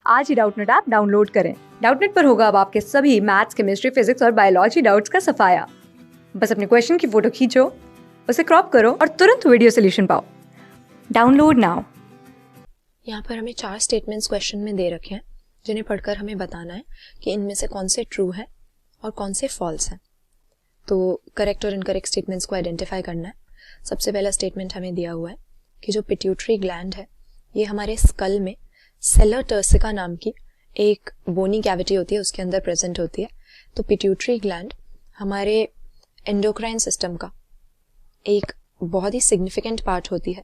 आज ही Doubtnut app download करें। Doubtnut पर होगा अब आपके सभी मैथ्स, केमिस्ट्री, फिजिक्स और बायोलॉजी डाउट्स का सफाया। बस अपने क्वेश्चन की फोटो खींचो, उसे क्रॉप करो और तुरंत वीडियो सोल्यूशन पाओ। Download now. यहाँ पर हमें 4 स्टेटमेंट्स क्वेश्चन में दे रखे हैं, जिन्हें पढ़कर हमें बताना है कि इनमें से कौन से ट्रू है और कौन से फॉल्स हैं। तो करेक्ट और इनकरेक्ट स्टेटमेंट्स को आइडेंटिफाई करना है। सबसे पहला स्टेटमेंट हमें दिया हुआ है कि जो पिट्यूटरी ग्लैंड है, ये हमारे स्कल में सेलर टर्सिका नाम की एक बोनी कैविटी होती है, उसके अंदर प्रेजेंट होती है। तो पिट्यूटरी ग्लैंड हमारे एंडोक्राइन सिस्टम का एक बहुत ही सिग्निफिकेंट पार्ट होती है,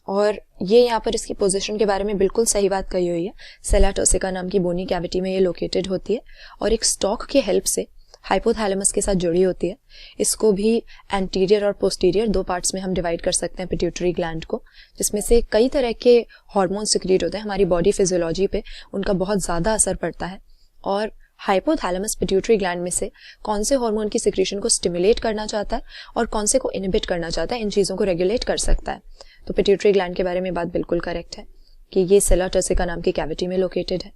और ये यहाँ पर इसकी पोजीशन के बारे में बिल्कुल सही बात कही हुई है। सेलर टर्सिका नाम की बोनी कैविटी में ये लोकेटेड होती है और एक स्टॉक के हेल्प से हाइपोथैलेमस के साथ जुड़ी होती है। इसको भी एंटीरियर और पोस्टीरियर 2 पार्ट्स में हम डिवाइड कर सकते हैं पिट्यूटरी ग्लैंड को, जिसमें से कई तरह के हार्मोन सिक्रीट होते हैं। हमारी बॉडी फिजियोलॉजी पे उनका बहुत ज़्यादा असर पड़ता है, और हाइपोथैलेमस पिट्यूटरी ग्लैंड में से कौन से हार्मोन की सिक्रीशन को स्टिमुलेट करना चाहता है और कौन से को इनहिबिट करना चाहता है, इन चीज़ों को रेगुलेट कर सकता है। तो पिट्यूटरी ग्लैंड के बारे में बात बिल्कुल करेक्ट है कि ये सेलर टर्सिका नाम की कैविटी में लोकेटेड है।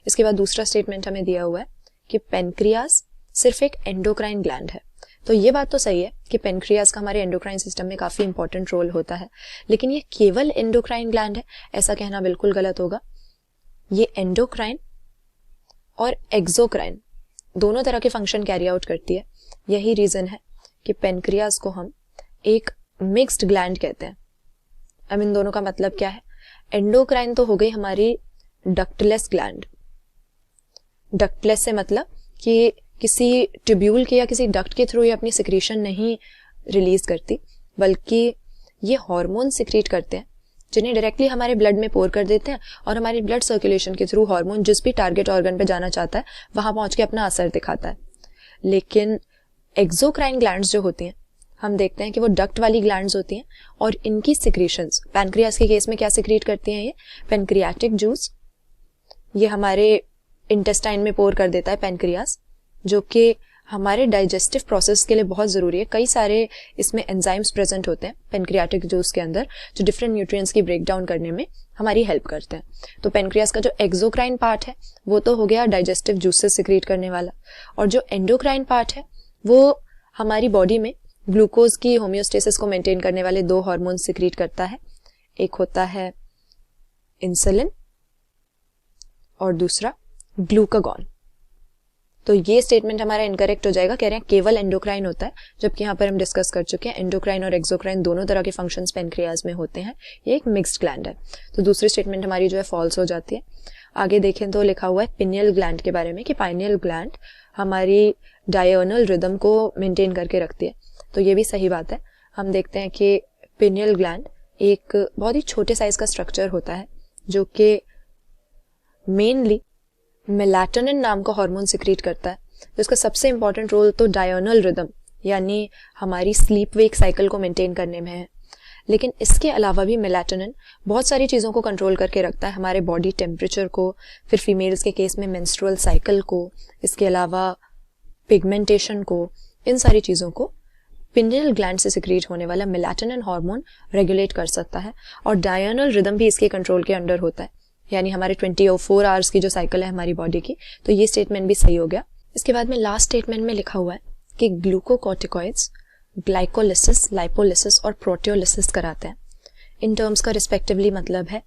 इसके बाद दूसरा स्टेटमेंट हमें दिया हुआ है कि पेनक्रियास सिर्फ एक एंडोक्राइन ग्लैंड है। तो ये बात तो सही है कि पेनक्रियास का हमारे एंडोक्राइन सिस्टम में काफ़ी इंपॉर्टेंट रोल होता है, लेकिन ये केवल एंडोक्राइन ग्लैंड है ऐसा कहना बिल्कुल गलत होगा। ये एंडोक्राइन और एक्सोक्राइन दोनों तरह के फंक्शन कैरी आउट करती है। यही रीज़न है कि पेनक्रियास को हम एक मिक्स्ड ग्लैंड कहते हैं। अब इन दोनों का मतलब क्या है? एंडोक्राइन तो हो गई हमारी डक्टलेस ग्लैंड। डक्टलेस से मतलब कि किसी ट्यूब्यूल के या किसी डक्ट के थ्रू ये अपनी सिक्रीशन नहीं रिलीज करती, बल्कि ये हार्मोन सिक्रीट करते हैं, जिन्हें डायरेक्टली हमारे ब्लड में पोर कर देते हैं, और हमारी ब्लड सर्कुलेशन के थ्रू हार्मोन जिस भी टारगेट ऑर्गन पे जाना चाहता है वहां पहुंच के अपना असर दिखाता है। लेकिन एक्सोक्राइन ग्लैंड्स जो होती हैं, हम देखते हैं कि वो डक्ट वाली ग्लैंड्स होती हैं, और इनकी सिक्रीशंस पैनक्रियास के केस में क्या सिक्रीट करती हैं? ये पैनक्रियाटिक जूस ये हमारे इंटेस्टाइन में पोर कर देता है पैनक्रियास, जो कि हमारे डाइजेस्टिव प्रोसेस के लिए बहुत ज़रूरी है। कई सारे इसमें एंजाइम्स प्रेजेंट होते हैं पैनक्रियाटिक जूस के अंदर, जो डिफरेंट न्यूट्रिएंट्स की ब्रेक डाउन करने में हमारी हेल्प करते हैं। तो पैनक्रियास का जो एक्सोक्राइन पार्ट है वो तो हो गया डाइजेस्टिव जूसेस सिक्रीट करने वाला, और जो एंडोक्राइन पार्ट है वो हमारी बॉडी में ग्लूकोज की होम्योस्टेसिस को मेंटेन करने वाले 2 हार्मोन सिक्रीट करता है। एक होता है इंसुलिन और दूसरा ग्लूकागॉन। तो ये स्टेटमेंट हमारा इनकरेक्ट हो जाएगा। कह रहे हैं केवल एंडोक्राइन होता है, जबकि यहाँ पर हम डिस्कस कर चुके हैं एंडोक्राइन और एक्सोक्राइन दोनों तरह के फंक्शंस पेनक्रियास में होते हैं। ये एक मिक्स्ड ग्लैंड है। तो दूसरी स्टेटमेंट हमारी जो है फॉल्स हो जाती है। आगे देखें तो लिखा हुआ है पिनियल ग्लैंड के बारे में कि पाइनियल ग्लैंड हमारी डायर्नल रिदम को मेंटेन करके रखती है। तो ये भी सही बात है। हम देखते हैं कि पिनियल ग्लैंड एक बहुत ही छोटे साइज का स्ट्रक्चर होता है, जो कि मेनली मेलाटोनिन नाम का हार्मोन सिक्रीट करता है। तो इसका सबसे इंपॉर्टेंट रोल तो डायर्नल रिदम यानी हमारी स्लीप वेक साइकिल को मेंटेन करने में है। लेकिन इसके अलावा भी मेलाटोनिन बहुत सारी चीज़ों को कंट्रोल करके रखता है, हमारे बॉडी टेम्परेचर को, फिर फीमेल्स के केस में मेंस्ट्रुअल साइकिल को, इसके अलावा पिगमेंटेशन को, इन सारी चीज़ों को पिनियल ग्लैंड से सिक्रीट होने वाला मेलाटोनिन हार्मोन रेगुलेट कर सकता है। और डायर्नल रिदम भी इसके कंट्रोल के अंडर होता है, यानी हमारे 24 आवर्स की जो साइकिल है हमारी बॉडी की। तो ये स्टेटमेंट भी सही हो गया। इसके बाद में लास्ट स्टेटमेंट में लिखा हुआ है कि ग्लूकोकॉर्टिकॉइड्स ग्लाइकोलिसिस, लाइपोलिसिस और प्रोटियोलिसिस कराते हैं। इन टर्म्स का रिस्पेक्टिवली मतलब है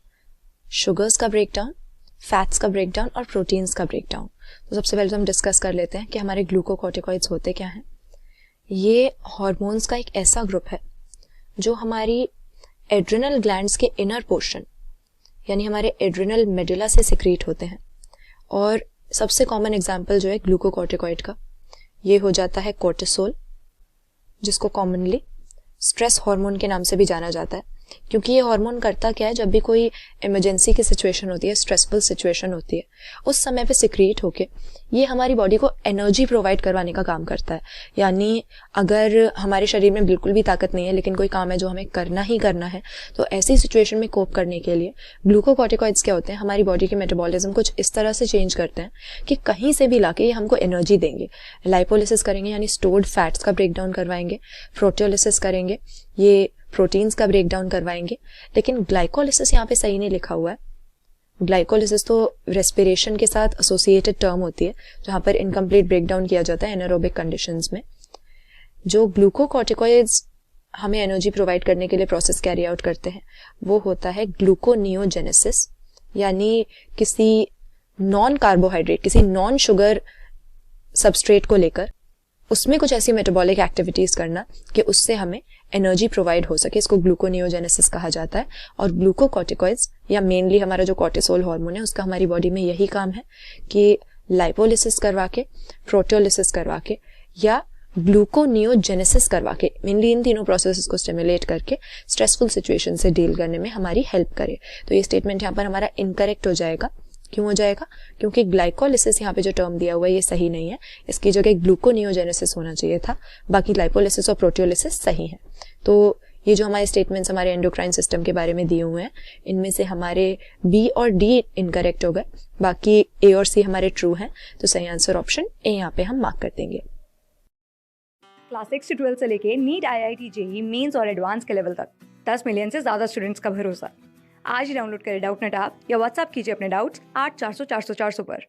शुगर्स का ब्रेकडाउन, फैट्स का ब्रेकडाउन और प्रोटीन्स का ब्रेकडाउन। तो सबसे पहले तो हम डिस्कस कर लेते हैं कि हमारे ग्लूकोकॉर्टिकॉइड्स होते क्या हैं। ये हार्मोन्स का एक ऐसा ग्रुप है जो हमारी एड्रिनल ग्लैंड्स के इनर पोर्शन यानी हमारे एड्रिनल मेडुला से सिक्रीट होते हैं। और सबसे कॉमन एग्जांपल जो है ग्लूकोकॉर्टिकॉइड का, ये हो जाता है कोर्टिसोल, जिसको कॉमनली स्ट्रेस हार्मोन के नाम से भी जाना जाता है। क्योंकि ये हार्मोन करता क्या है, जब भी कोई इमरजेंसी की सिचुएशन होती है, स्ट्रेसफुल सिचुएशन होती है, उस समय पे सिक्रीट होके ये हमारी बॉडी को एनर्जी प्रोवाइड करवाने का काम करता है। यानी अगर हमारे शरीर में बिल्कुल भी ताकत नहीं है, लेकिन कोई काम है जो हमें करना ही करना है, तो ऐसी सिचुएशन में कोप करने के लिए ग्लूकोकॉर्टिकॉइड्स क्या होते हैं, हमारी बॉडी के मेटाबॉलिज्म कुछ इस तरह से चेंज करते हैं कि कहीं से भी लाके ये हमको एनर्जी देंगे। लाइपोलिसिस करेंगे यानी स्टोर्ड फैट्स का ब्रेकडाउन करवाएंगे, प्रोटियोलिसिस करेंगे, ये प्रोटीन्स का ब्रेकडाउन करवाएंगे। लेकिन ग्लाइकोलिसिस यहाँ पे सही नहीं लिखा हुआ है, ग्लाइकोलिसिस तो रेस्पिरेशन के साथ एसोसिएटेड टर्म होती है, जहाँ पर इनकम्प्लीट ब्रेकडाउन किया जाता है एनारोबिक कंडीशंस में। जो ग्लूकोकॉर्टिकॉइड्स हमें एनर्जी प्रोवाइड करने के लिए प्रोसेस कैरी आउट करते हैं, वो होता है ग्लूकोनियोजेनेसिस, यानी किसी नॉन कार्बोहाइड्रेट, किसी नॉन शुगर सबस्ट्रेट को लेकर उसमें कुछ ऐसी मेटाबॉलिक एक्टिविटीज करना कि उससे हमें एनर्जी प्रोवाइड हो सके। इसको ग्लूकोनियोजेनेसिस कहा जाता है। और ग्लूकोकॉर्टिकॉइड्स या मेनली हमारा जो कॉर्टिसोल हार्मोन है, उसका हमारी बॉडी में यही काम है कि लाइपोलिसिस करवा के, प्रोटियोलिसिस करवा के या ग्लूकोनियोजेनेसिस करवा के, मेनली इन तीनों प्रोसेसेस को स्टिमुलेट करके स्ट्रेसफुल सिचुएशन से डील करने में हमारी हेल्प करे। तो ये स्टेटमेंट यहाँ पर हमारा इनकरेक्ट हो जाएगा। क्यों हो जाएगा? क्योंकि ग्लाइकोलिसिस यहाँ पे जो टर्म दिया हुआ है ये सही नहीं है, इसकी जगह ग्लूकोनियोजेनेसिस होना चाहिए था। बाकी लाइपोलिसिस और प्रोटियोलिसिस सही है। तो ये जो हमारे स्टेटमेंट्स हमारे एंडोक्राइन सिस्टम के बारे में दिए हुए हैं, इनमें से हमारे बी और डी इनकरेक्ट हो गए, बाकी ए और सी हमारे ट्रू हैं। तो सही आंसर ऑप्शन ए यहाँ पे हम मार्क कर देंगे। क्लास 6 से 12 से लेके नीट, IIT, JEE मेंस और एडवांस के लेवल तक 10 मिलियन से ज्यादा स्टूडेंट्स का भरोसा। आज ही डाउनलोड करें डाउटनेट ऐप या व्हाट्सएप कीजिए अपने डाउट्स 8400 400 400 पर।